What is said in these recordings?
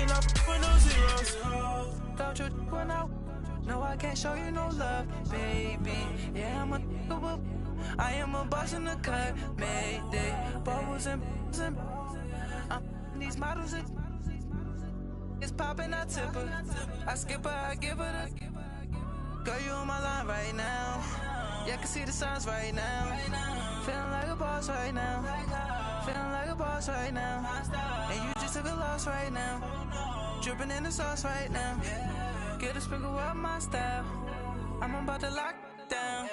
not with no zeros. Thought you went out. No, I can't show you no love, baby. Yeah, I'm a whoop. I am a boss in the cut, mayday. Bubbles and these models it's popping, I tip her. I skip her, I give her the. Girl, you on my line right now. Yeah, I can see the signs right now. Feeling like a boss right now. Feeling like a boss right now. And you just took a loss right now. Dripping in the sauce right now. Get a sprinkle up my style. I'm about to lock down.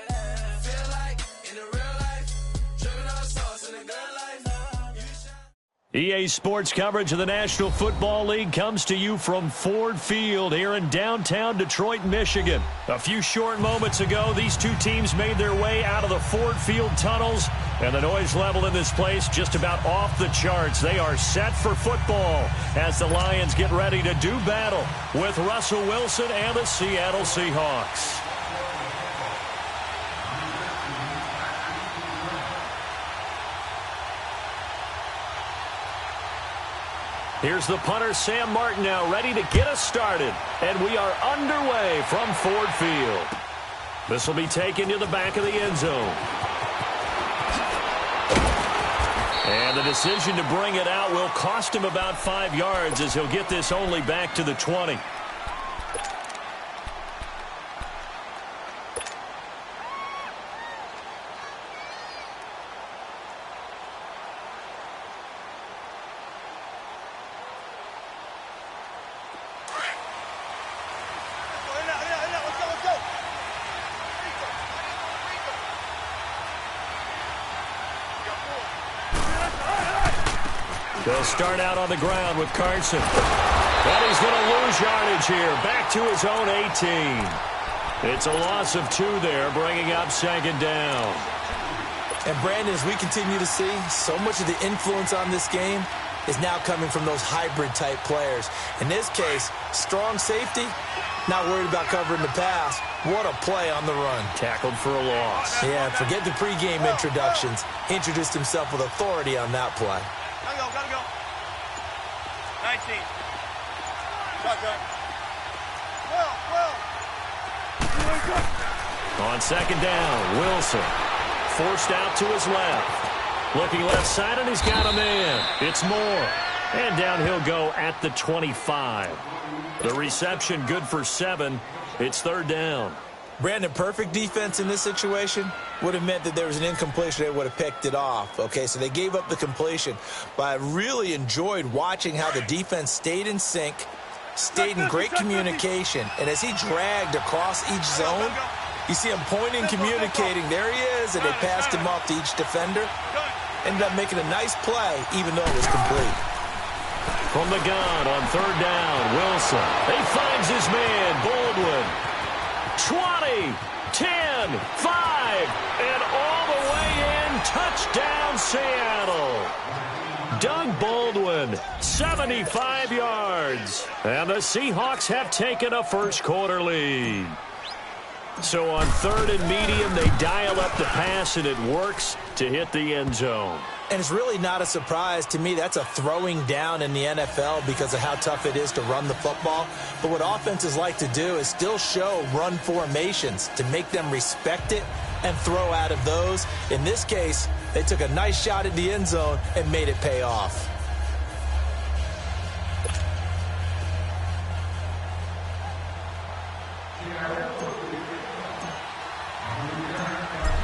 Feel like in the real life, dripping on sauce in the good life. EA Sports coverage of the National Football League comes to you from Ford Field here in downtown Detroit, Michigan. A few short moments ago, these two teams made their way out of the Ford Field tunnels, and the noise level in this place just about off the charts. They are set for football as the Lions get ready to do battle with Russell Wilson and the Seattle Seahawks. Here's the punter, Sam Martin, now ready to get us started. And we are underway from Ford Field. This will be taken to the back of the end zone. And the decision to bring it out will cost him about 5 yards as he'll get this only back to the 20. They'll start out on the ground with Carson. But he's going to lose yardage here. Back to his own 18. It's a loss of 2 there, bringing up second down. And Brandon, as we continue to see, so much of the influence on this game is now coming from those hybrid-type players. In this case, strong safety, not worried about covering the pass. What a play on the run. Tackled for a loss. Yeah, forget the pregame introductions. Introduced himself with authority on that play. Gotta go. 19. Shotgun. On second down, Wilson forced out to his left. Looking left side, and he's got a man. It's Moore. And down he'll go at the 25. The reception good for 7. It's third down. Brandon, perfect defense in this situation would have meant that there was an incompletion. They would have picked it off. Okay, so they gave up the completion. But I really enjoyed watching how the defense stayed in sync, stayed in great communication. And as he dragged across each zone, you see him pointing, communicating. There he is, and they passed him off to each defender. Ended up making a nice play, even though it was complete. From the gun on third down, Wilson. He finds his man, Baldwin. 20, 10, 5, and all the way in. Touchdown, Seattle. Doug Baldwin, 75 yards. And the Seahawks have taken a first-quarter lead. So on third and medium, they dial up the pass, and it works to hit the end zone. And it's really not a surprise to me. That's a throwing down in the NFL because of how tough it is to run the football. But what offenses like to do is still show run formations to make them respect it and throw out of those. In this case, they took a nice shot at the end zone and made it pay off.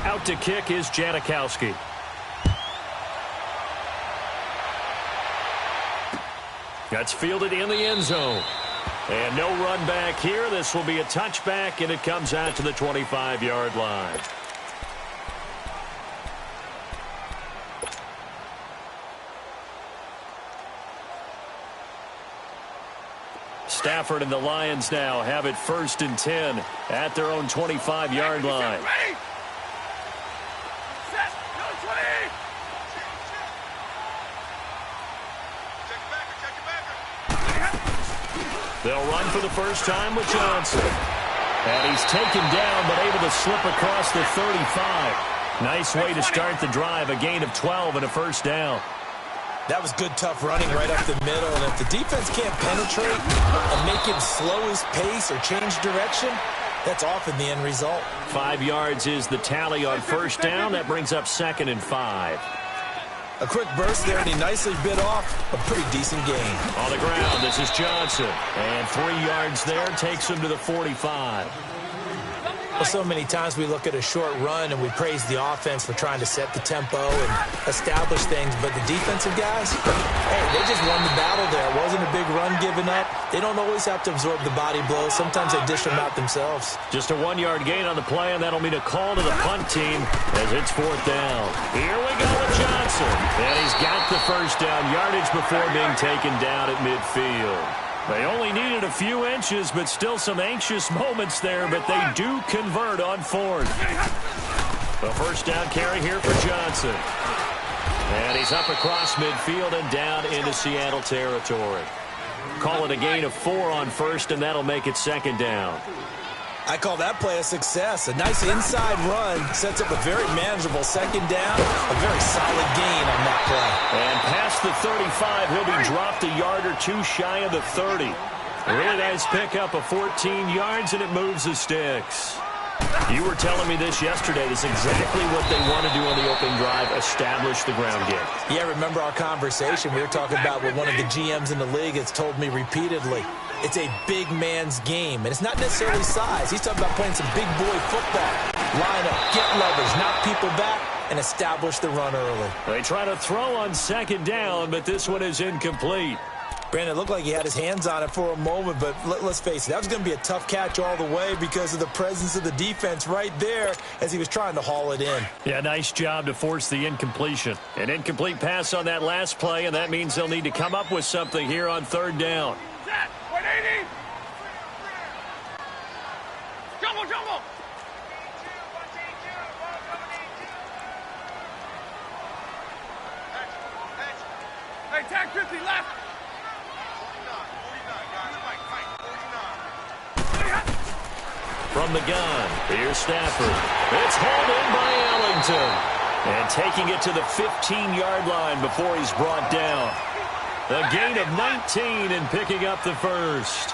Out to kick is Janikowski. That's fielded in the end zone. And no run back here. This will be a touchback, and it comes out to the 25-yard line. Stafford and the Lions now have it 1st and 10 at their own 25-yard line. They'll run for the first time with Johnson. And he's taken down, but able to slip across the 35. Nice way to start the drive, a gain of 12 and a first down. That was good, tough running right up the middle. And if the defense can't penetrate and make him slow his pace or change direction, that's often the end result. 5 yards is the tally on first down. That brings up 2nd and 5. A quick burst there, and he nicely bit off a pretty decent gain. On the ground, this is Johnson. And 3 yards there takes him to the 45. Well, so many times we look at a short run and we praise the offense for trying to set the tempo and establish things, but the defensive guys, hey, they just won the battle there. It wasn't a big run given up. They don't always have to absorb the body blows. Sometimes they dish them out themselves. Just a 1-yard gain on the play, and that'll mean a call to the punt team as it's 4th down. Here we go with Johnson. And he's got the first down yardage before being taken down at midfield. They only needed a few inches, but still some anxious moments there, but they do convert on 4th. The first down carry here for Johnson. And he's up across midfield and down into Seattle territory. Call it a gain of 4 on 1st, and that'll make it 2nd down. I call that play a success. A nice inside run sets up a very manageable 2nd down. A very solid gain on that play. And past the 35, he'll be dropped a yard or two shy of the 30. A really nice pickup of 14 yards, and it moves the sticks. You were telling me this yesterday. This is exactly what they want to do on the opening drive, establish the ground game. Yeah, remember our conversation? We were talking about what one of the GMs in the league has told me repeatedly. It's a big man's game, and it's not necessarily size. He's talking about playing some big boy football. Line up, get leverage, knock people back, and establish the run early. They try to throw on 2nd down, but this one is incomplete. Brandon, it looked like he had his hands on it for a moment, but let's face it, that was going to be a tough catch all the way because of the presence of the defense right there as he was trying to haul it in. Yeah, nice job to force the incompletion. An incomplete pass on that last play, and that means they'll need to come up with something here on 3rd down. Set. 180. Jumbo, jumbo. Hey, tag 50 left. From the gun, here's Stafford. It's hauled in by Ellington. And taking it to the 15-yard line before he's brought down. A gain of 19 and picking up the first.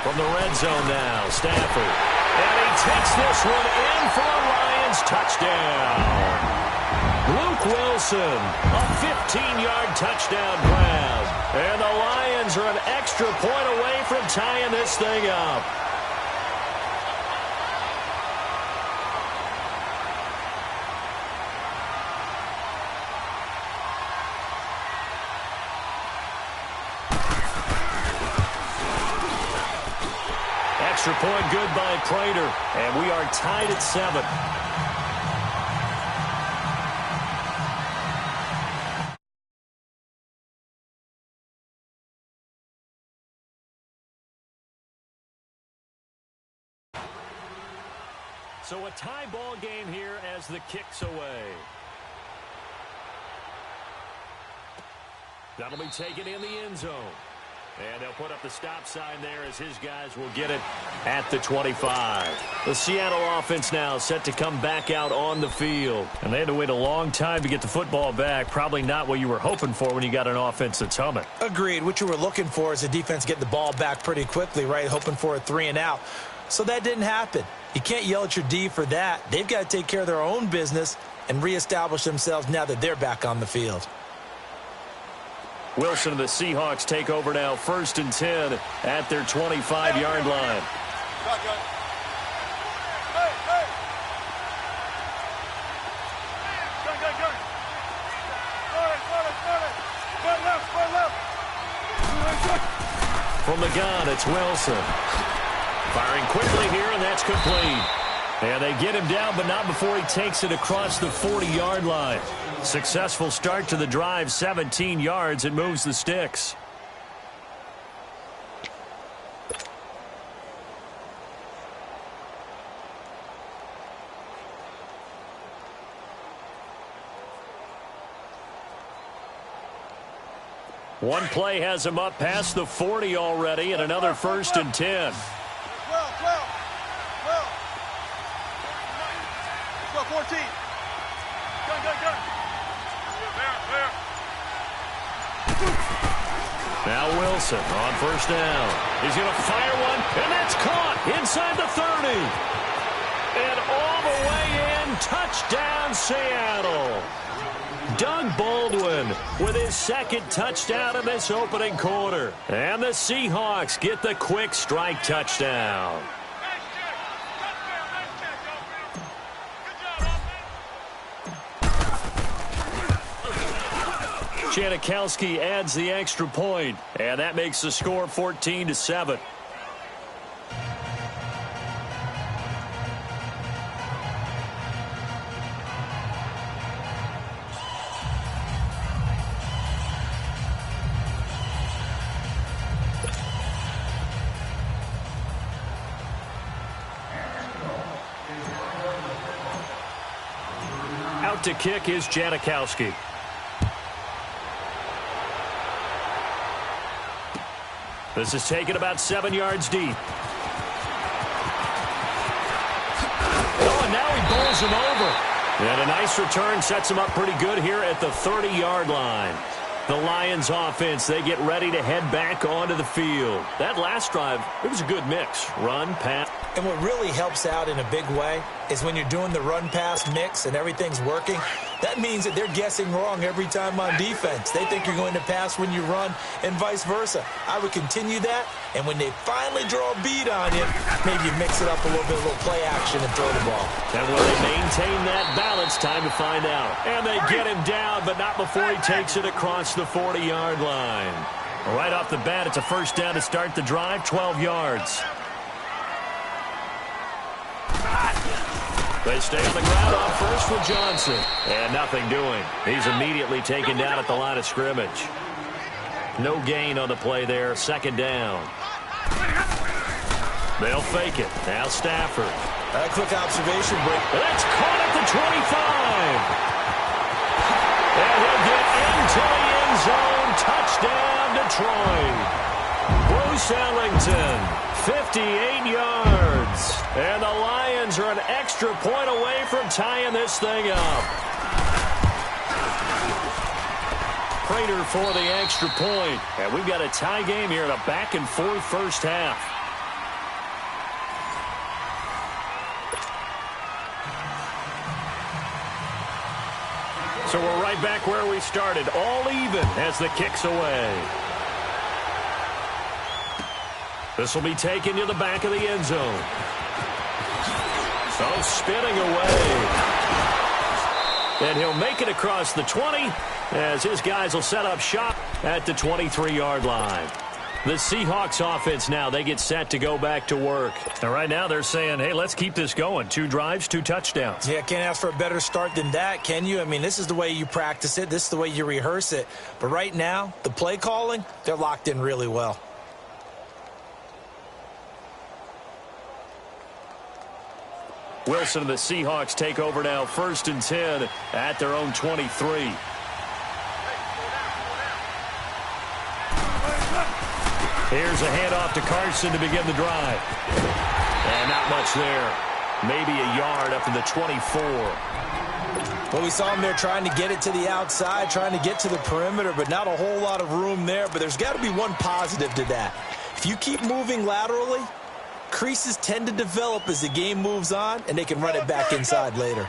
From the red zone now, Stafford. And he takes this one in for a Lions touchdown. Luke Wilson, a 15-yard touchdown grab. And the Lions are an extra point away from tying this thing up. Extra point good by Prater, and we are tied at 7. So a tie ball game here as the kick's away. That'll be taken in the end zone. And they'll put up the stop sign there as his guys will get it at the 25. The Seattle offense now set to come back out on the field. And they had to wait a long time to get the football back. Probably not what you were hoping for when you got an offense that's humming. Agreed. What you were looking for is the defense getting the ball back pretty quickly, right? Hoping for a 3 and out. So that didn't happen. You can't yell at your D for that. They've got to take care of their own business and reestablish themselves now that they're back on the field. Wilson and the Seahawks take over now, 1st and 10 at their 25-yard line. From the gun, it's Wilson. Firing quickly here, and that's complete. And they get him down, but not before he takes it across the 40-yard line. Successful start to the drive, 17 yards. It moves the sticks. One play has him up past the 40 already, and another 1st and 10. 14. Gun. Now Wilson on first down. He's going to fire one, and that's caught inside the 30. And all the way in, touchdown Seattle. Doug Baldwin with his second touchdown in this opening quarter. And the Seahawks get the quick strike touchdown. Janikowski adds the extra point, and that makes the score 14-7. Out to kick is Janikowski. This is taken about 7 yards deep. Oh, and now he bowls him over. And a nice return sets him up pretty good here at the 30-yard line. The Lions offense, they get ready to head back onto the field. That last drive, it was a good mix. Run, pass. And what really helps out in a big way is when you're doing the run-pass mix and everything's working, that means that they're guessing wrong every time on defense. They think you're going to pass when you run and vice versa. I would continue that, and when they finally draw a beat on you, maybe you mix it up a little bit, a little play action and throw the ball. And will they maintain that balance? Time to find out. And they get him down, but not before he takes it across the 40-yard line. Right off the bat, it's a first down to start the drive, 12 yards. They stay on the ground on first with Johnson. And nothing doing. He's immediately taken down at the line of scrimmage. No gain on the play there. Second down. They'll fake it. Now Stafford. A quick observation break. That's caught at the 25. And he'll get into the end zone. Touchdown, Detroit. Bruce Ellington, 58 yards. And the Lions are an extra point away from tying this thing up. Prater for the extra point. And we've got a tie game here in a back-and-forth first half. So we're right back where we started, all even as the kick's away. This will be taken to the back of the end zone. So spinning away. And he'll make it across the 20 as his guys will set up shop at the 23-yard line. The Seahawks offense now, they get set to go back to work. And right now they're saying, hey, let's keep this going. 2 drives, 2 touchdowns. Yeah, can't ask for a better start than that, can you? I mean, this is the way you practice it. This is the way you rehearse it. But right now, the play calling, they're locked in really well. Wilson and the Seahawks take over now, 1st and 10 at their own 23. Here's a handoff to Carson to begin the drive. And not much there. Maybe a yard up to the 24. Well, we saw him there trying to get it to the outside, trying to get to the perimeter, but not a whole lot of room there. But there's got to be one positive to that. If you keep moving laterally, creases tend to develop as the game moves on, and they can run it back inside later.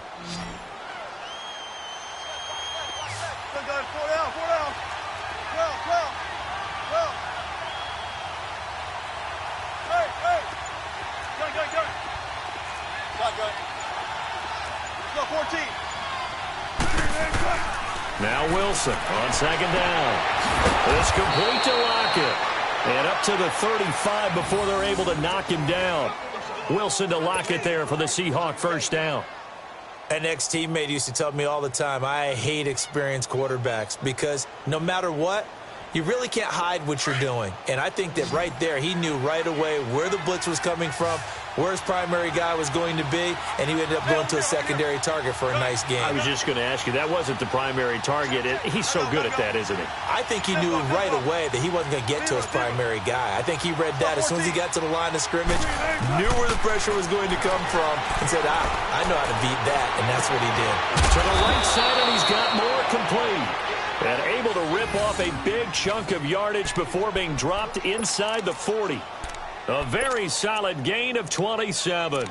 Now Wilson on 2nd down. It's complete to Lockett. And up to the 35 before they're able to knock him down. Wilson to Lockett there for the Seahawk first down. An ex-teammate used to tell me all the time, I hate experienced quarterbacks because no matter what, you really can't hide what you're doing. And I think that right there, he knew right away where the blitz was coming from, where his primary guy was going to be, and he ended up going to a secondary target for a nice game. I was just going to ask you, that wasn't the primary target. He's so good at that, isn't he? I think he knew right away that he wasn't going to get to his primary guy. I think he read that as soon as he got to the line of scrimmage, knew where the pressure was going to come from, and said, I know how to beat that, and that's what he did. To the right side, and he's got more complete. And able to rip off a big chunk of yardage before being dropped inside the 40. A very solid gain of 27.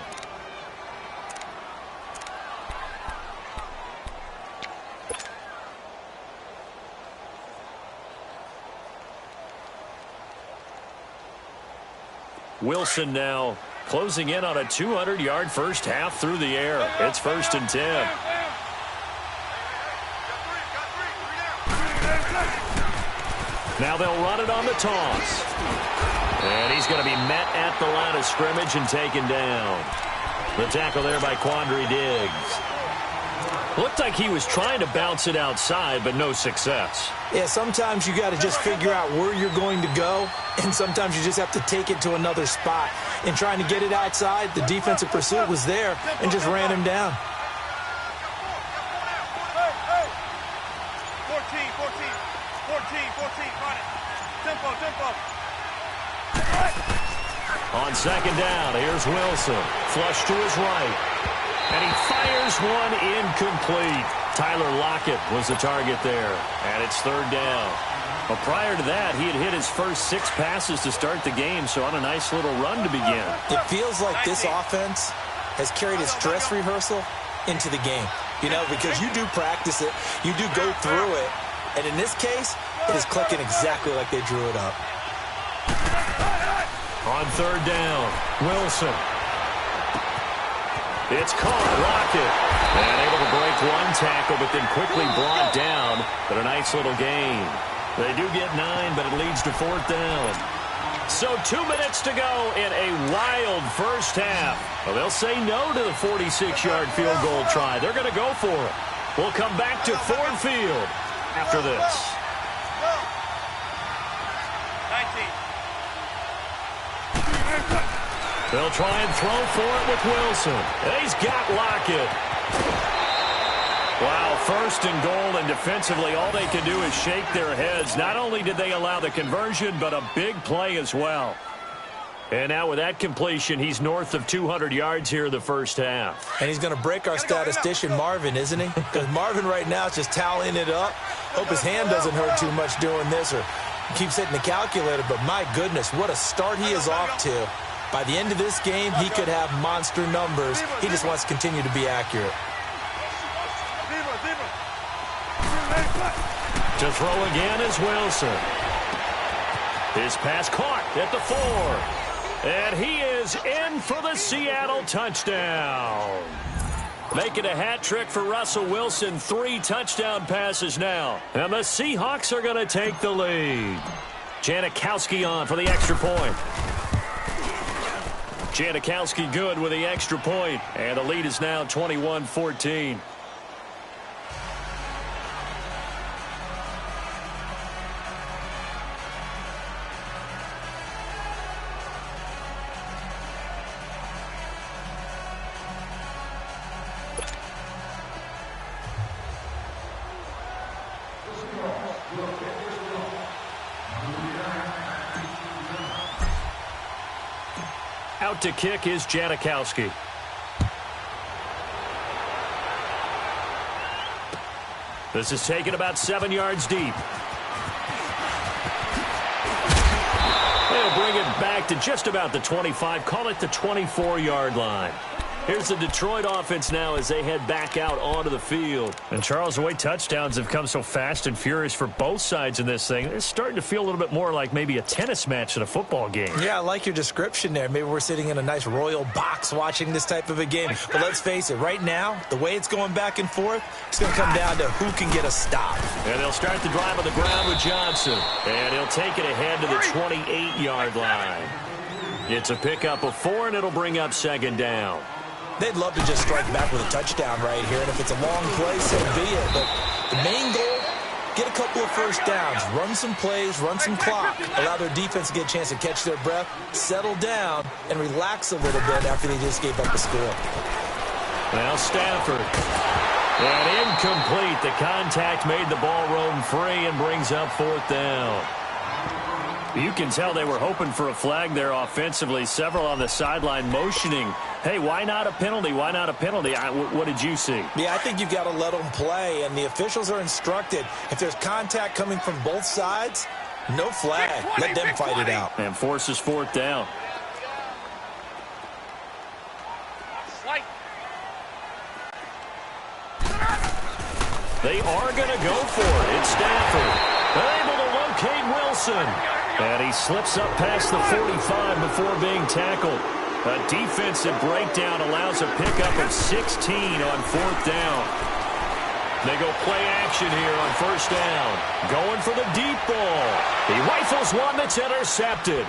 Wilson now closing in on a 200-yard first half through the air. It's 1st and 10. Now they'll run it on the toss. And he's going to be met at the line of scrimmage and taken down. The tackle there by Quandre Diggs. Looked like he was trying to bounce it outside, but no success. Yeah, sometimes you got to just figure out where you're going to go, and sometimes you just have to take it to another spot. In trying to get it outside, the defensive pursuit was there and just ran him down. 14, run it. Tempo. On 2nd down, here's Wilson. Flush to his right. And he fires one incomplete. Tyler Lockett was the target there. And it's 3rd down. But prior to that, he had hit his first 6 passes to start the game, so on a nice little run to begin. It feels like this offense has carried its dress rehearsal into the game. You know, because you do practice it, you do go through it, and in this case, it is clicking exactly like they drew it up. On 3rd down, Wilson. It's caught, Lockett. And able to break one tackle, but then quickly brought down. But a nice little gain. They do get 9, but it leads to 4th down. So 2 minutes to go in a wild first half. Well, they'll say no to the 46-yard field goal try. They're going to go for it. We'll come back to Ford Field after this. 19. They'll try and throw for it with Wilson. And he's got Lockett. Wow, 1st and goal, and defensively all they can do is shake their heads. Not only did they allow the conversion, but a big play as well. And now with that completion, he's north of 200 yards here in the first half. And he's going to break our statistician Marvin, isn't he? Because Marvin right now is just tallying it up. Hope his hand doesn't hurt too much doing this, or keeps hitting the calculator. But my goodness, what a start he is off to. By the end of this game, he could have monster numbers. He just wants to continue to be accurate. To throw again is Wilson. His pass caught at the 4. And he is in for the Seattle touchdown. Making a hat trick for Russell Wilson. 3 touchdown passes now. And the Seahawks are going to take the lead. Janikowski on for the extra point. Janikowski good with the extra point. And the lead is now 21-14. Out to kick is Janikowski. This is taken about 7 yards deep. They'll bring it back to just about the 25. Call it the 24-yard line. Here's the Detroit offense now as they head back out onto the field. And, Charles, the way touchdowns have come so fast and furious for both sides in this thing, it's starting to feel a little bit more like maybe a tennis match in a football game. Yeah, I like your description there. Maybe we're sitting in a nice royal box watching this type of a game. But let's face it, right now, the way it's going back and forth, it's going to come down to who can get a stop. And they'll start the drive on the ground with Johnson. And he'll take it ahead to the 28-yard line. It's a pickup of 4, and it'll bring up 2nd down. They'd love to just strike back with a touchdown right here, and if it's a long play, so be it. But the main goal, get a couple of first downs, run some plays, run some clock, allow their defense to get a chance to catch their breath, settle down, and relax a little bit after they just gave up a score. Now Stafford. And incomplete. The contact made the ball roam free and brings up 4th down. You can tell they were hoping for a flag there offensively. Several on the sideline motioning, hey, why not a penalty? Why not a penalty? What did you see? Yeah, I think you've got to let them play, and the officials are instructed, if there's contact coming from both sides, no flag. Let them fight it out. And forces fourth down. They are going to go for it. It's Stafford. Able to locate Wilson. And he slips up past the 45 before being tackled. A defensive breakdown allows a pickup of 16 on fourth down. They go play action here on first down. Going for the deep ball. He rifles one that's intercepted.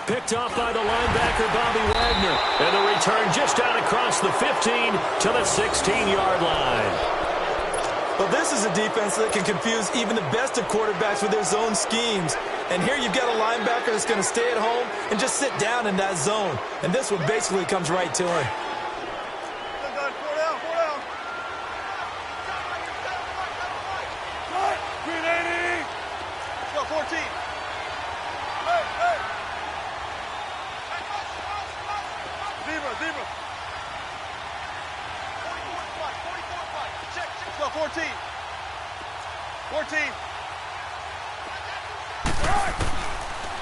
Picked off by the linebacker, Bobby Wagner. And the return just out across the 15 to the 16-yard line. Well, this is a defense that can confuse even the best of quarterbacks with their zone schemes. And here you've got a linebacker that's going to stay at home and just sit down in that zone. And this one basically comes right to him.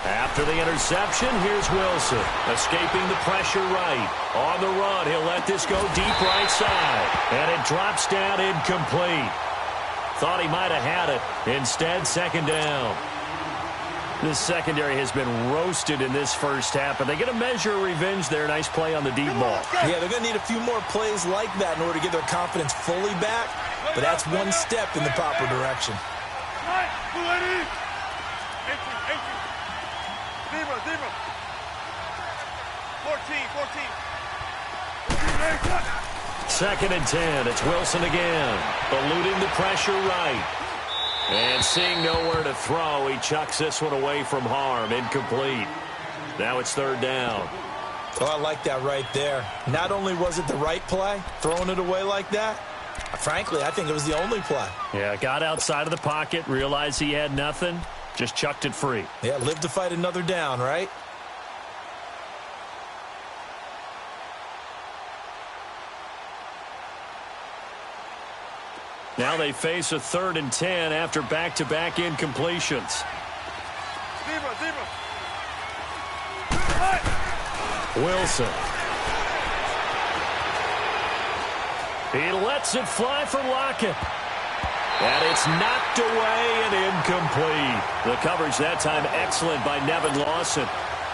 After the interception, here's Wilson. Escaping the pressure right. On the run, he'll let this go deep right side. And it drops down incomplete. Thought he might have had it. Instead, second down. This secondary has been roasted in this first half, but they get a measure of revenge there. Nice play on the deep ball. Yeah, they're going to need a few more plays like that in order to get their confidence fully back, but that's one step in the proper direction. Zebra. 14. Second and 10. It's Wilson again. Eluding the pressure right. And seeing nowhere to throw, he chucks this one away from harm. Incomplete. Now it's third down. Oh, I like that right there. Not only was it the right play, throwing it away like that, frankly, I think it was the only play. Yeah, got outside of the pocket, realized he had nothing, just chucked it free. Yeah, live to fight another down, right? Now they face a 3rd and 10 after back-to-back incompletions. Zebra. Wilson. He lets it fly for Lockett. And it's knocked away and incomplete. The coverage that time excellent by Nevin Lawson.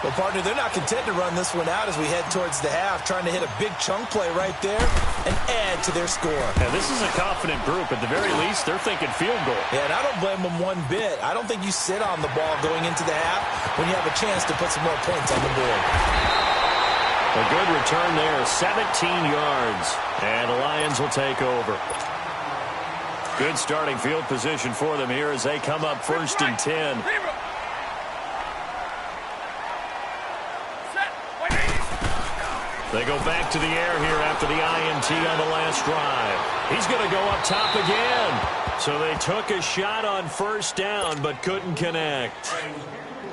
Well, partner, they're not content to run this one out as we head towards the half, trying to hit a big chunk play right there and add to their score. Now, this is a confident group. At the very least, they're thinking field goal. Yeah, and I don't blame them one bit. I don't think you sit on the ball going into the half when you have a chance to put some more points on the board. A good return there, 17 yards. And the Lions will take over. Good starting field position for them here as they come up 1st and 10. They go back to the air here after the INT on the last drive. He's going to go up top again. So they took a shot on first down but couldn't connect.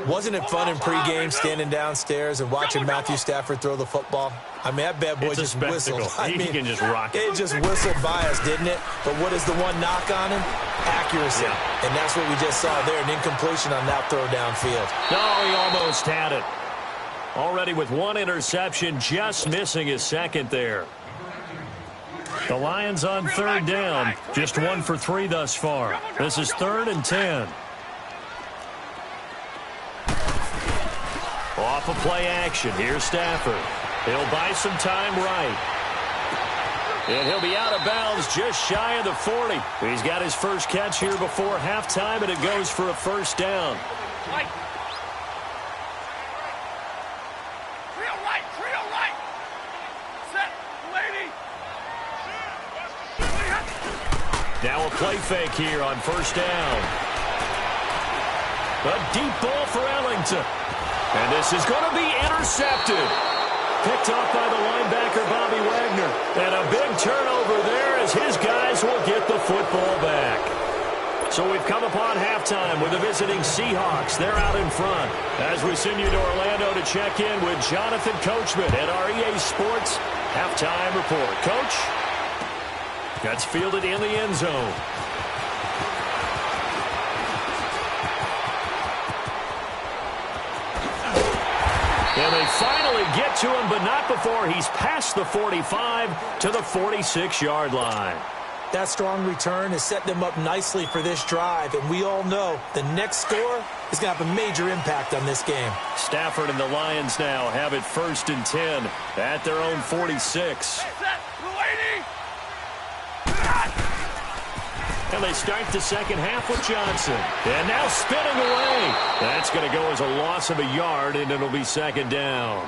Wasn't it fun in pregame standing downstairs and watching Matthew Stafford throw the football? I mean, that bad boy just whistled. He can just rock it. It just whistled by us, didn't it? But what is the one knock on him? Accuracy. Yeah. And that's what we just saw there, an incompletion on that throw downfield. No, he almost had it. Already with one interception, just missing his second there. The Lions on 3rd down, just 1 for 3 thus far. This is 3rd and 10. Off of play action, here's Stafford. He'll buy some time right. And he'll be out of bounds just shy of the 40. He's got his first catch here before halftime, and it goes for a first down. Now a play fake here on first down. A deep ball for Ellington. And this is going to be intercepted. Picked off by the linebacker, Bobby Wagner. And a big turnover there as his guys will get the football back. So we've come upon halftime with the visiting Seahawks. They're out in front. As we send you to Orlando to check in with Jonathan Coachman at our EA Sports Halftime Report. Coach, that's fielded in the end zone. And they finally get to him, but not before he's past the 45 to the 46-yard line. That strong return has set them up nicely for this drive, and we all know the next score is going to have a major impact on this game. Stafford and the Lions now have it 1st and 10 at their own 46. And they start the second half with Johnson. And now spinning away. That's going to go as a loss of a yard, and it'll be 2nd down.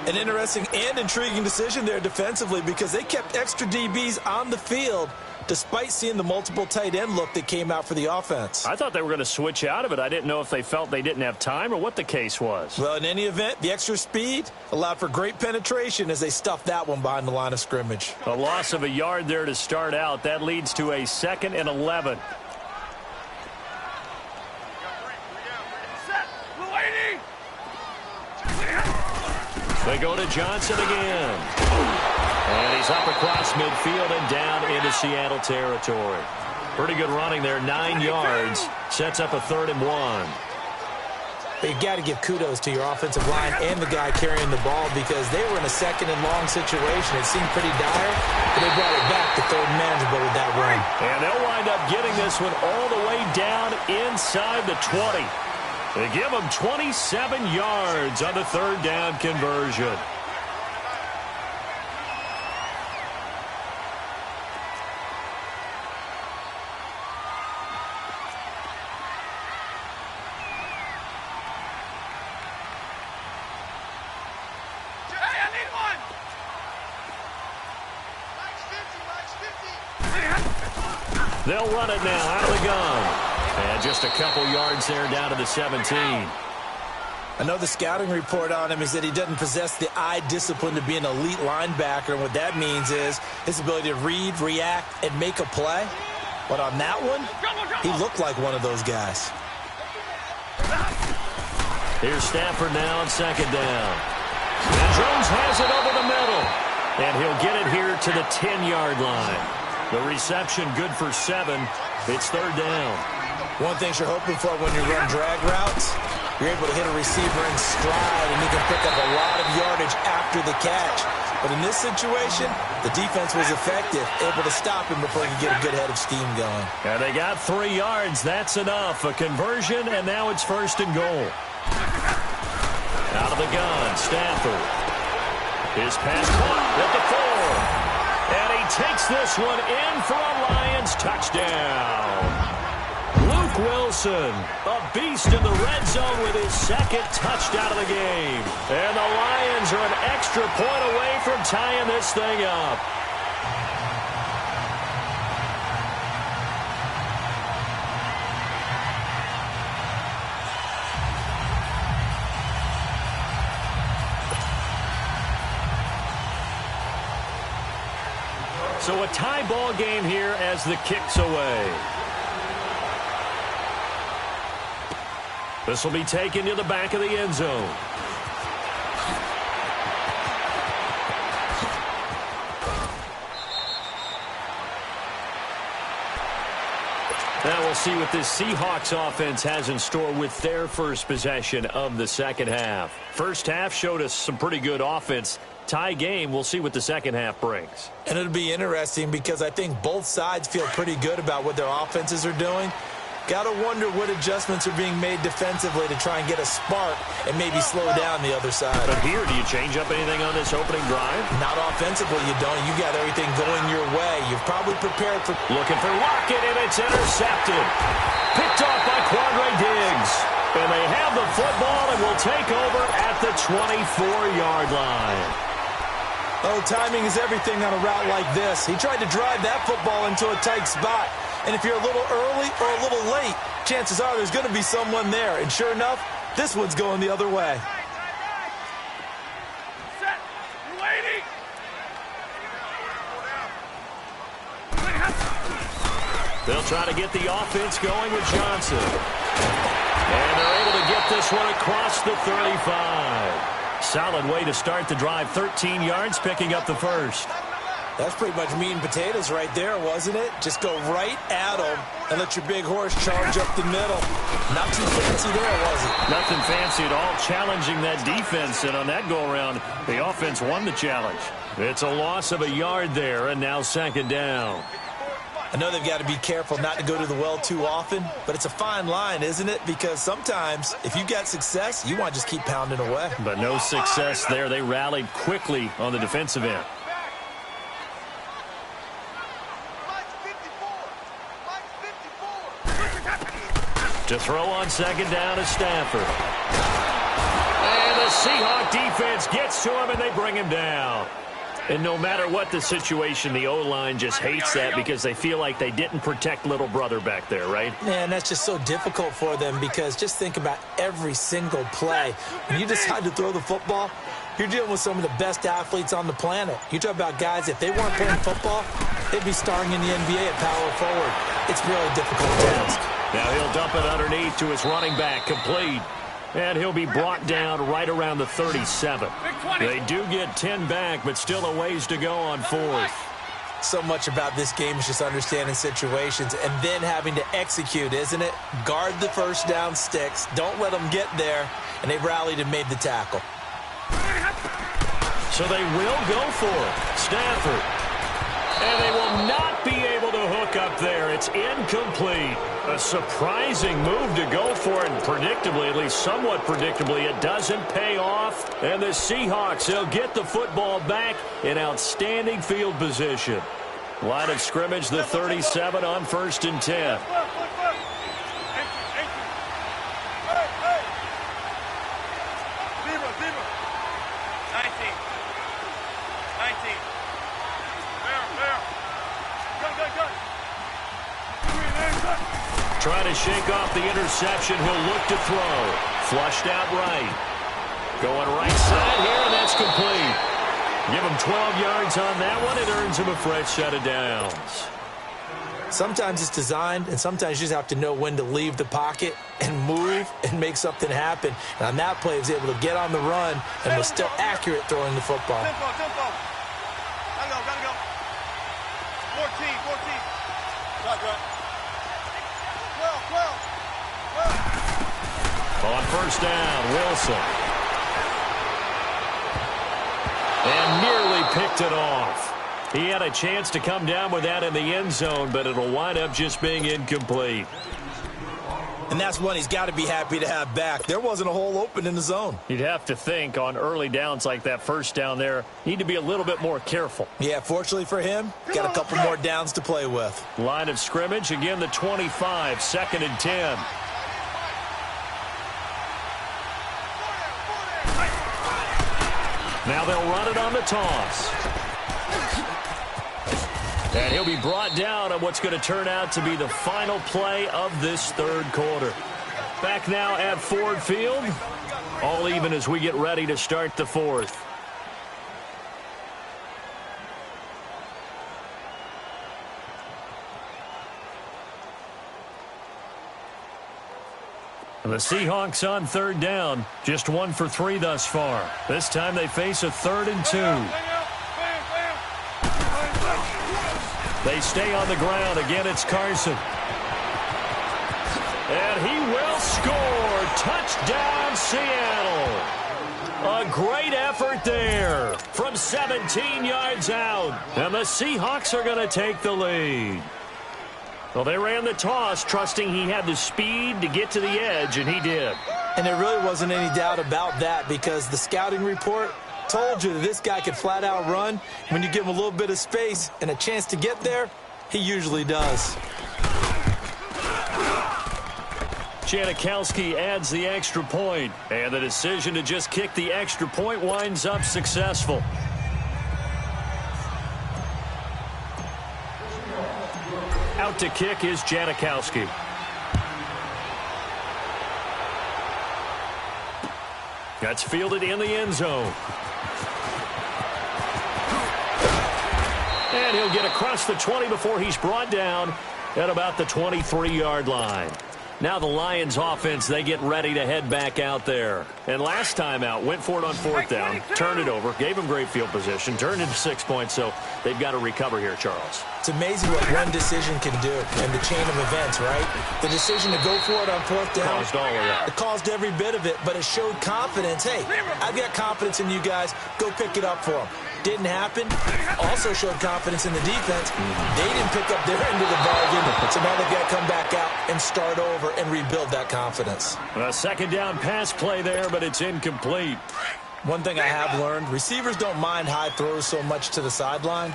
An interesting and intriguing decision there defensively because they kept extra DBs on the field despite seeing the multiple tight end look that came out for the offense. I thought they were going to switch out of it. I didn't know if they felt they didn't have time or what the case was. Well, in any event, the extra speed allowed for great penetration as they stuffed that one behind the line of scrimmage. A loss of a yard there to start out. That leads to a 2nd and 11. They go to Johnson again. And he's up across midfield and down into Seattle territory. Pretty good running there, 9 yards. Sets up a 3rd and 1. But you got to give kudos to your offensive line and the guy carrying the ball because they were in a 2nd and long situation. It seemed pretty dire, but they brought it back to 3rd and manageable with that run. And they'll wind up getting this one all the way down inside the 20. They give them 27 yards on the 3rd down conversion. They'll run it now out of the gun. And just a couple yards there down to the 17. I know the scouting report on him is that he doesn't possess the eye discipline to be an elite linebacker. And what that means is his ability to read, react, and make a play. But on that one, he looked like one of those guys. Here's Stafford now on 2nd down. And Jones has it over the middle. And he'll get it here to the 10-yard line. The reception good for 7. It's 3rd down. One thing you're hoping for when you run drag routes, you're able to hit a receiver in stride, and you can pick up a lot of yardage after the catch. But in this situation, the defense was effective, able to stop him before he could get a good head of steam going. And they got 3 yards. That's enough. A conversion, and now it's 1st and goal. Out of the gun, Stafford. His pass caught at the 4. And he takes this one in for a Lions touchdown. Luke Wilson, a beast in the red zone with his 2nd touchdown of the game. And the Lions are an extra point away from tying this thing up. So a tie ball game here as the kick's away. This will be taken to the back of the end zone. Now we'll see what this Seahawks offense has in store with their first possession of the second half. First half showed us some pretty good offense. Tie game, we'll see what the second half brings. And it'll be interesting because I think both sides feel pretty good about what their offenses are doing. Got to wonder what adjustments are being made defensively to try and get a spark and maybe slow down the other side. But here, do you change up anything on this opening drive? Not offensively, you don't. You got everything going your way. You've probably prepared for... Looking for Lockett, and it's intercepted. Picked off by Quandre Diggs. And they have the football and will take over at the 24-yard line. Oh, timing is everything on a route like this. He tried to drive that football into a tight spot. And if you're a little early or a little late, chances are there's going to be someone there. And sure enough, this one's going the other way. They'll try to get the offense going with Johnson. And they're able to get this one across the 35. Solid way to start the drive. 13 yards, picking up the first. That's pretty much meat and potatoes right there, wasn't it? Just go right at them and let your big horse charge up the middle. Not too fancy there, was it? Nothing fancy at all, challenging that defense. And on that go-around, the offense won the challenge. It's a loss of a yard there, and now second down. I know they've got to be careful not to go to the well too often, but it's a fine line, isn't it? Because sometimes, if you've got success, you want to just keep pounding away. But no success there. They rallied quickly on the defensive end. To throw on second down is Stafford. And the Seahawk defense gets to him, and they bring him down. And no matter what the situation, the O-line just hates that because they feel like they didn't protect little brother back there, right? Yeah, and that's just so difficult for them because just think about every single play. When you decide to throw the football, you're dealing with some of the best athletes on the planet. You talk about guys, if they weren't playing football, they'd be starring in the NBA at power forward. It's a really difficult task. Now he'll dump it underneath to his running back, complete. And he'll be brought down right around the 37. They do get 10 back, but still a ways to go on fourth. So much about this game is just understanding situations and then having to execute, isn't it? Guard the first down sticks. Don't let them get there. And they've rallied and made the tackle. So they will go for it. Stafford. And they will not be able to hook up there. It's incomplete. A surprising move to go for it, and predictably, at least somewhat predictably, it doesn't pay off. And the Seahawks, they'll get the football back in outstanding field position. Line of scrimmage, the 37 on 1st and 10. Trying to shake off the interception. He'll look to throw. Flushed out right. Going right side here, and that's complete. Give him 12 yards on that one. It earns him a fresh set of downs. Sometimes it's designed, and sometimes you just have to know when to leave the pocket and move and make something happen. And on that play, he was able to get on the run and was still accurate throwing the football. Tempo. Gotta go. 14. Right. On first down, Wilson. And nearly picked it off. He had a chance to come down with that in the end zone, but it'll wind up just being incomplete. And that's one he's got to be happy to have back. There wasn't a hole open in the zone. You'd have to think on early downs like that first down there, need to be a little bit more careful. Yeah, fortunately for him, got a couple more downs to play with. Line of scrimmage, again the 25, 2nd and 10. Now they'll run it on the toss. And he'll be brought down on what's going to turn out to be the final play of this third quarter. Back now at Ford Field. All even as we get ready to start the fourth. The Seahawks on third down, just 1 for 3 thus far. This time they face a 3rd and 2. They stay on the ground. Again, it's Carson. And he will score. Touchdown, Seattle. A great effort there from 17 yards out. And the Seahawks are going to take the lead. Well, they ran the toss, trusting he had the speed to get to the edge, and he did. And there really wasn't any doubt about that because the scouting report told you that this guy could flat out run. When you give him a little bit of space and a chance to get there, he usually does. Janikowski adds the extra point, and the decision to just kick the extra point winds up successful. Out to kick is Janikowski. That's fielded in the end zone. And he'll get across the 20 before he's brought down at about the 23-yard line. Now the Lions offense, they get ready to head back out there. And last time out, went for it on 4th down, turned it over, gave them great field position, turned into 6 points, so they've got to recover here, Charles. It's amazing what one decision can do in the chain of events, right? The decision to go for it on 4th down. Caused all of that. It caused every bit of it, but it showed confidence. Hey, I've got confidence in you guys. Go pick it up for them. Didn't happen. Also showed confidence in the defense. They didn't pick up their end of the bargain, so now they've got to come back out and start over and rebuild that confidence. A second down pass play there, but it's incomplete. One thing I have learned, receivers don't mind high throws so much to the sideline,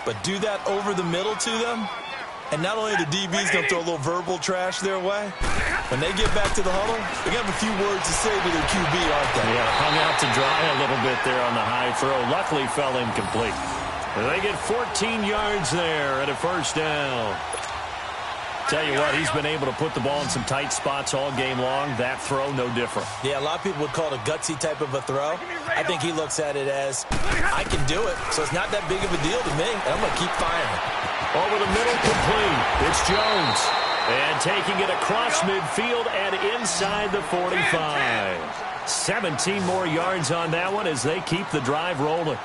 but do that over the middle to them, and not only the DB's going to throw a little verbal trash their way, when they get back to the huddle, they're going to have a few words to say to their QB, aren't they? Yeah, hung out to dry a little bit there on the high throw. Luckily fell incomplete. And they get 14 yards there at a first down. Tell you what, he's been able to put the ball in some tight spots all game long. That throw, no different. Yeah, a lot of people would call it a gutsy type of a throw. I think he looks at it as, I can do it, so it's not that big of a deal to me, and I'm going to keep firing. Over the middle, complete. It's Jones. And taking it across midfield and inside the 45. 17 more yards on that one as they keep the drive rolling.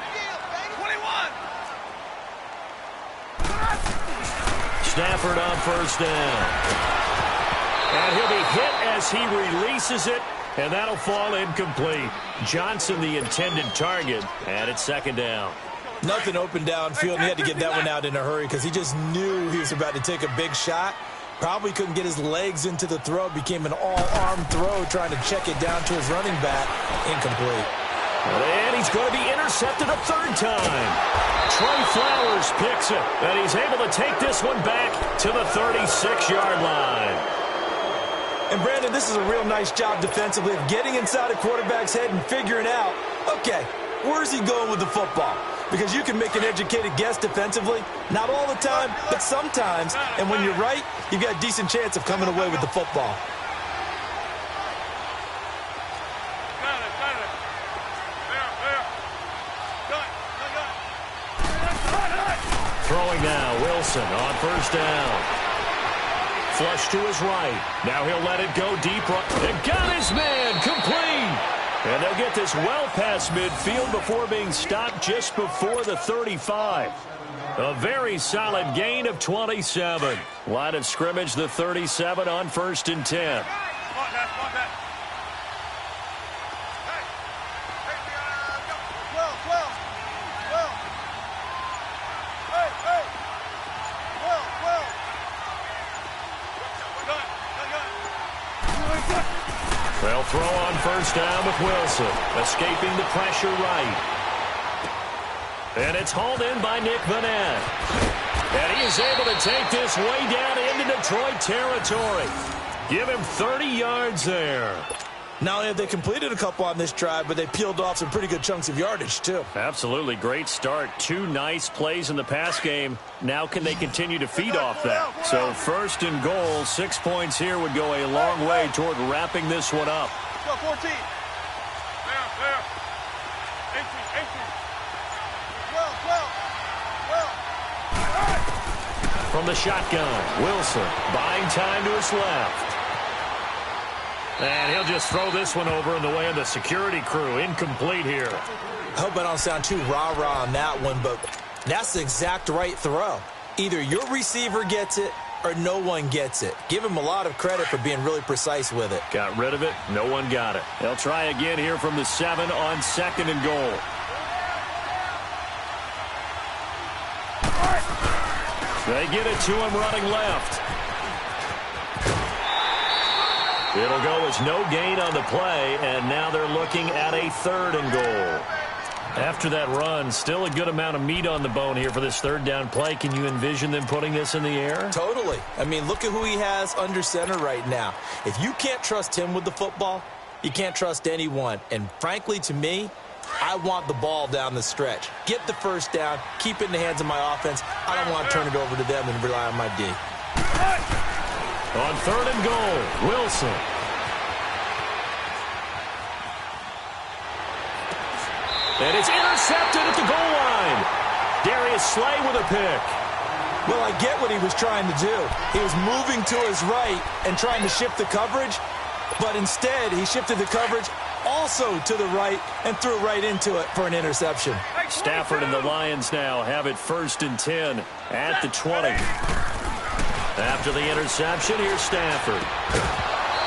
Stafford on first down. And he'll be hit as he releases it, and that'll fall incomplete. Johnson, the intended target, and it's second down. Nothing open downfield, and he had to get that one out in a hurry because he just knew he was about to take a big shot. Probably couldn't get his legs into the throw. Became an all-arm throw trying to check it down to his running back. Incomplete. And he's going to be intercepted a third time. Trey Flowers picks it, and he's able to take this one back to the 36-yard line. And, Brandon, this is a real nice job defensively of getting inside a quarterback's head and figuring out, okay, where's he going with the football? Because you can make an educated guess defensively. Not all the time, but sometimes. And when you're right, you've got a decent chance of coming away with the football. Throwing now, Wilson on first down. Flush to his right. Now he'll let it go deep right. And got his man complete. And they'll get this well past midfield before being stopped just before the 35. A very solid gain of 27. Line of scrimmage, the 37 on 1st and 10. They'll throw on first down with Wilson, escaping the pressure right. And it's hauled in by Nick Vanette. And he is able to take this way down into Detroit territory. Give him 30 yards there. Not only have they completed a couple on this drive, but they peeled off some pretty good chunks of yardage, too. Absolutely. Great start. 2 nice plays in the pass game. Now can they continue to feed off that? So 1st and goal, 6 points here would go a long way toward wrapping this one up. Let's go, 14. There. 18. 12. From the shotgun, Wilson buying time to his left. And he'll just throw this one over in the way of the security crew. Incomplete here. I hope I don't sound too rah-rah on that one, but that's the exact right throw. Either your receiver gets it or no one gets it. Give him a lot of credit for being really precise with it. Got rid of it. No one got it. They'll try again here from the 7 on 2nd and goal. They get it to him running left. It'll go as no gain on the play, and now they're looking at a 3rd and goal. After that run, still a good amount of meat on the bone here for this 3rd down play. Can you envision them putting this in the air? Totally. I mean, look at who he has under center right now. If you can't trust him with the football, you can't trust anyone. And frankly, to me, I want the ball down the stretch. Get the first down, keep it in the hands of my offense. I don't want to turn it over to them and rely on my D. On 3rd and goal, Wilson. And it's intercepted at the goal line. Darius Slay with a pick. Well, I get what he was trying to do. He was moving to his right and trying to shift the coverage, but instead he shifted the coverage also to the right and threw right into it for an interception. Stafford and the Lions now have it 1st and 10 at the 20. After the interception, here's Stafford.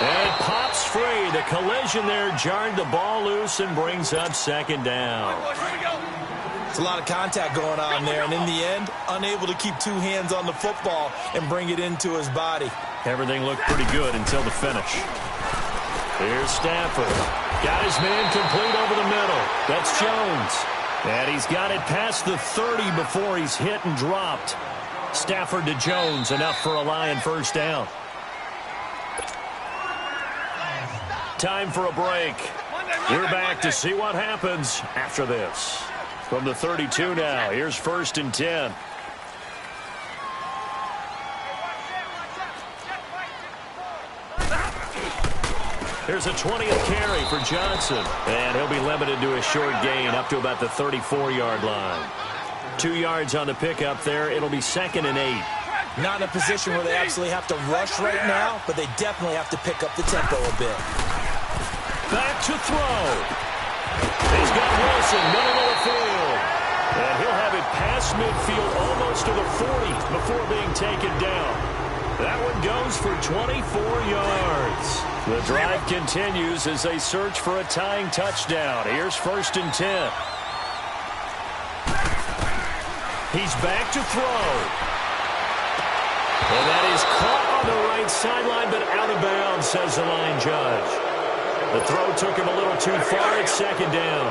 And it pops free. The collision there jarred the ball loose and brings up 2nd down. It's a lot of contact going on there, and in the end, unable to keep 2 hands on the football and bring it into his body. Everything looked pretty good until the finish. Here's Stafford. Got his man complete over the middle. That's Jones. And he's got it past the 30 before he's hit and dropped. Stafford to Jones, enough for a Lion 1st down. Time for a break. We're back to see what happens after this. From the 32 now, here's 1st and 10. Here's a 20th carry for Johnson. And he'll be limited to a short gain up to about the 34-yard line. 2 yards on the pickup there. It'll be 2nd and 8. Not in a position where they absolutely have to rush right now, but they definitely have to pick up the tempo a bit. Back to throw. He's got Wilson, middle of the field. And he'll have it past midfield almost to the 40 before being taken down. That one goes for 24 yards. The drive continues as they search for a tying touchdown. Here's 1st and 10. He's back to throw. And that is caught on the right sideline, but out of bounds, says the line judge. The throw took him a little too far at 2nd down.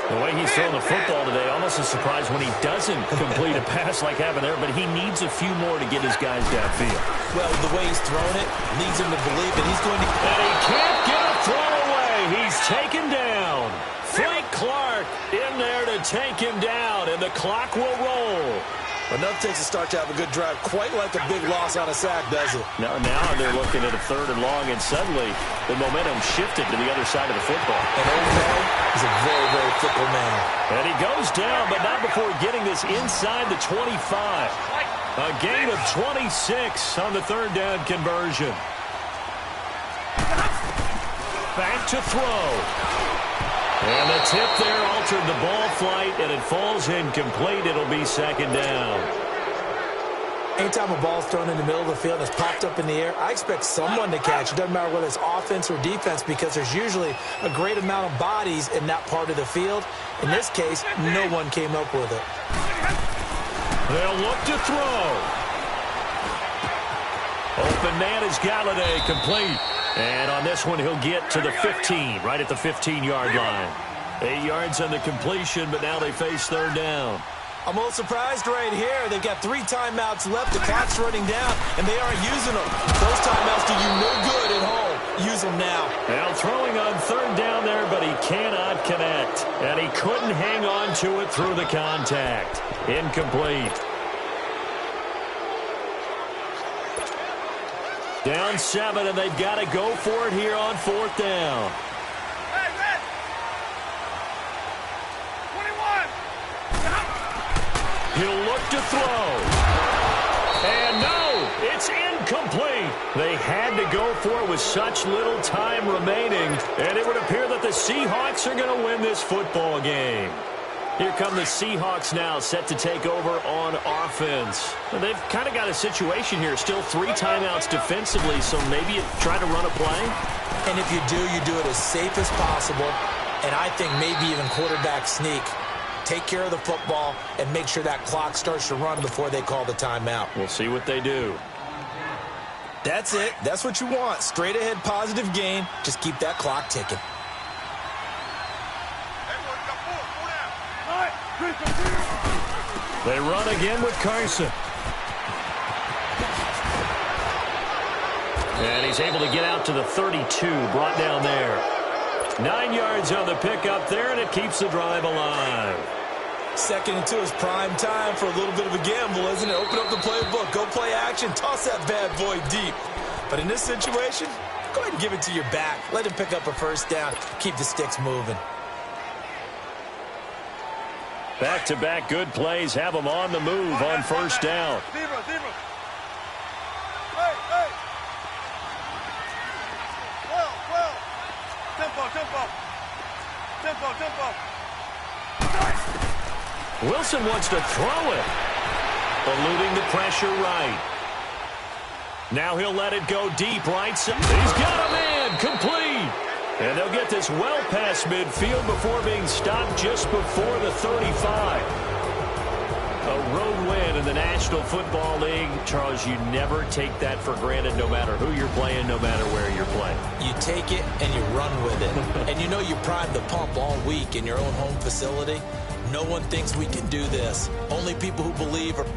The way he's thrown the football today, almost a surprise when he doesn't complete a pass like happened there, but he needs a few more to get his guys downfield. Well, the way he's thrown it leads him to believe that he's going to... And he can't get a throw away. He's taken down. Frank Clark in there to take him down, and the clock will roll. Enough takes a start to have a good drive, quite like a big loss on a sack, does it? Now they're looking at a 3rd and long, and suddenly the momentum shifted to the other side of the football. And O'Malley is a very, very fickle man. And he goes down, but not before getting this inside the 25. A gain of 26 on the 3rd down conversion. Back to throw. And the tip there altered the ball flight, and it falls incomplete. It'll be 2nd down. Anytime a ball's thrown in the middle of the field and it's popped up in the air, I expect someone to catch. It doesn't matter whether it's offense or defense, because there's usually a great amount of bodies in that part of the field. In this case, no one came up with it. They'll look to throw. Open man is Galladay, complete. And on this one, he'll get to the 15, right at the 15-yard line. 8 yards on the completion, but now they face 3rd down. I'm a little surprised right here. They've got 3 timeouts left. The clock's running down, and they aren't using them. Those timeouts do you no good at home. Use them now. Now throwing on 3rd down there, but he cannot connect. And he couldn't hang on to it through the contact. Incomplete. Down 7, and they've got to go for it here on 4th down. Hey, red. 21. He'll look to throw. And no, it's incomplete. They had to go for it with such little time remaining, and it would appear that the Seahawks are going to win this football game. Here come the Seahawks now, set to take over on offense. And they've kind of got a situation here, still 3 timeouts defensively, so maybe you try to run a play. And if you do it as safe as possible, and I think maybe even quarterback sneak. Take care of the football and make sure that clock starts to run before they call the timeout. We'll see what they do. That's it. That's what you want. Straight ahead positive gain. Just keep that clock ticking. They run again with Carson. And he's able to get out to the 32, brought down there. 9 yards on the pickup there, and it keeps the drive alive. Second and 2 is prime time for a little bit of a gamble, isn't it? Open up the playbook, go play action, toss that bad boy deep. But in this situation, go ahead and give it to your back. Let him pick up a first down, keep the sticks moving. Back-to-back good plays have them on the move on first down. Zero. Hey. Well. Tempo. Wilson wants to throw it. Eluding the pressure right. Now he'll let it go deep right side. He's got a man complete. And they'll get this well past midfield before being stopped just before the 35. A road win in the National Football League. Charles, you never take that for granted no matter who you're playing, no matter where you're playing. You take it and you run with it. And you know you primed the pump all week in your own home facility. No one thinks we can do this. Only people who believe are